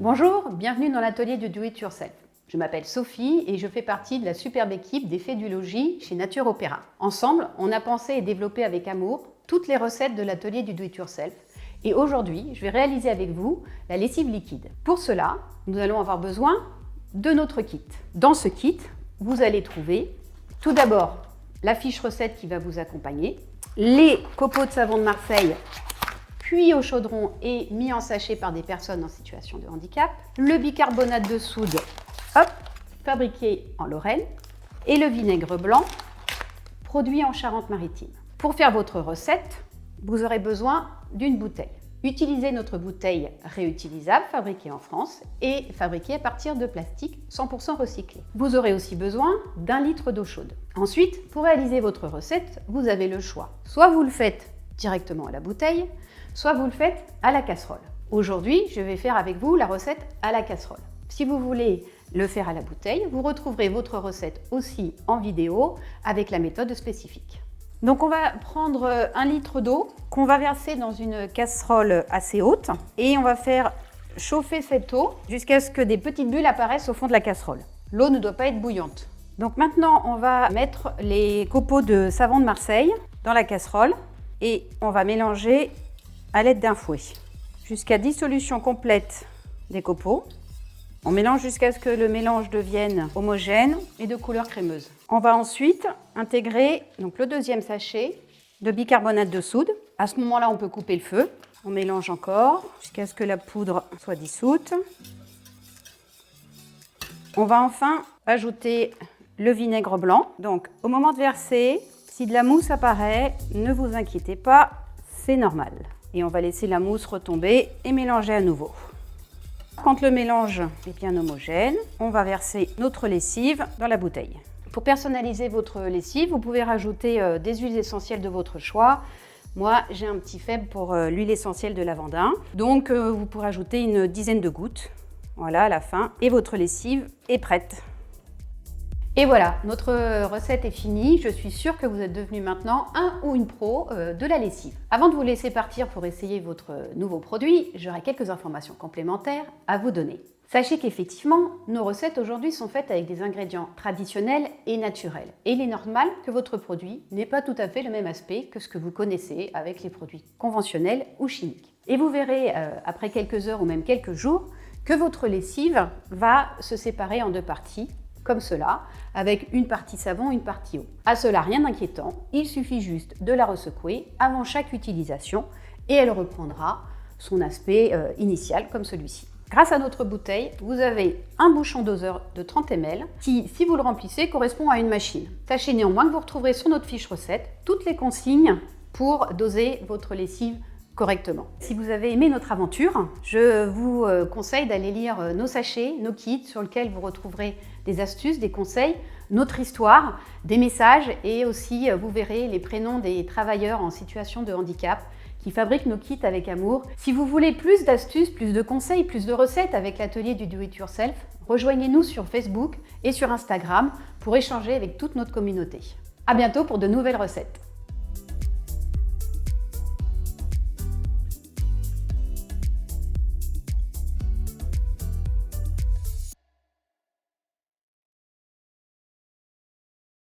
Bonjour, bienvenue dans l'atelier du Do-It-Yourself. Je m'appelle Sophie et je fais partie de la superbe équipe des Fées du Logis chez Nature Opéra. Ensemble, on a pensé et développé avec amour toutes les recettes de l'atelier du Do-It-Yourself. Et aujourd'hui, je vais réaliser avec vous la lessive liquide. Pour cela, nous allons avoir besoin de notre kit. Dans ce kit, vous allez trouver tout d'abord la fiche recette qui va vous accompagner, les copeaux de savon de Marseille cuits au chaudron et mis en sachet par des personnes en situation de handicap, le bicarbonate de soude, fabriqué en Lorraine, et le vinaigre blanc, produit en Charente-Maritime. Pour faire votre recette, vous aurez besoin d'une bouteille. Utilisez notre bouteille réutilisable, fabriquée en France et fabriquée à partir de plastique 100% recyclé. Vous aurez aussi besoin d'1 litre d'eau chaude. Ensuite, pour réaliser votre recette, vous avez le choix. Soit vous le faites directement à la bouteille, soit vous le faites à la casserole. Aujourd'hui, je vais faire avec vous la recette à la casserole. Si vous voulez le faire à la bouteille, vous retrouverez votre recette aussi en vidéo avec la méthode spécifique. Donc on va prendre 1 litre d'eau qu'on va verser dans une casserole assez haute et on va faire chauffer cette eau jusqu'à ce que des petites bulles apparaissent au fond de la casserole. L'eau ne doit pas être bouillante. Donc maintenant, on va mettre les copeaux de savon de Marseille dans la casserole et on va mélanger à l'aide d'un fouet jusqu'à dissolution complète des copeaux. On mélange jusqu'à ce que le mélange devienne homogène et de couleur crémeuse. On va ensuite intégrer donc, le deuxième sachet de bicarbonate de soude. À ce moment-là, on peut couper le feu. On mélange encore jusqu'à ce que la poudre soit dissoute. On va enfin ajouter le vinaigre blanc. Donc, au moment de verser, si de la mousse apparaît, ne vous inquiétez pas, c'est normal. Et on va laisser la mousse retomber et mélanger à nouveau. Quand le mélange est bien homogène, on va verser notre lessive dans la bouteille. Pour personnaliser votre lessive, vous pouvez rajouter des huiles essentielles de votre choix. Moi, j'ai un petit faible pour l'huile essentielle de lavandin. Donc, vous pourrez ajouter une dizaine de gouttes. Voilà, à la fin. Et votre lessive est prête. Et voilà, notre recette est finie. Je suis sûre que vous êtes devenu maintenant un ou une pro de la lessive. Avant de vous laisser partir pour essayer votre nouveau produit, j'aurai quelques informations complémentaires à vous donner. Sachez qu'effectivement, nos recettes aujourd'hui sont faites avec des ingrédients traditionnels et naturels. Et il est normal que votre produit n'ait pas tout à fait le même aspect que ce que vous connaissez avec les produits conventionnels ou chimiques. Et vous verrez après quelques heures ou même quelques jours que votre lessive va se séparer en deux parties, comme cela, avec une partie savon, une partie eau. À cela, rien d'inquiétant, il suffit juste de la ressecouer avant chaque utilisation et elle reprendra son aspect initial comme celui-ci. Grâce à notre bouteille, vous avez un bouchon doseur de 30 ml qui, si vous le remplissez, correspond à une machine. Sachez néanmoins que vous retrouverez sur notre fiche recette toutes les consignes pour doser votre lessive correctement. Si vous avez aimé notre aventure, je vous conseille d'aller lire nos sachets, nos kits sur lesquels vous retrouverez des astuces, des conseils, notre histoire, des messages et aussi vous verrez les prénoms des travailleurs en situation de handicap qui fabriquent nos kits avec amour. Si vous voulez plus d'astuces, plus de conseils, plus de recettes avec l'atelier du Do-It-Yourself, rejoignez-nous sur Facebook et sur Instagram pour échanger avec toute notre communauté. À bientôt pour de nouvelles recettes.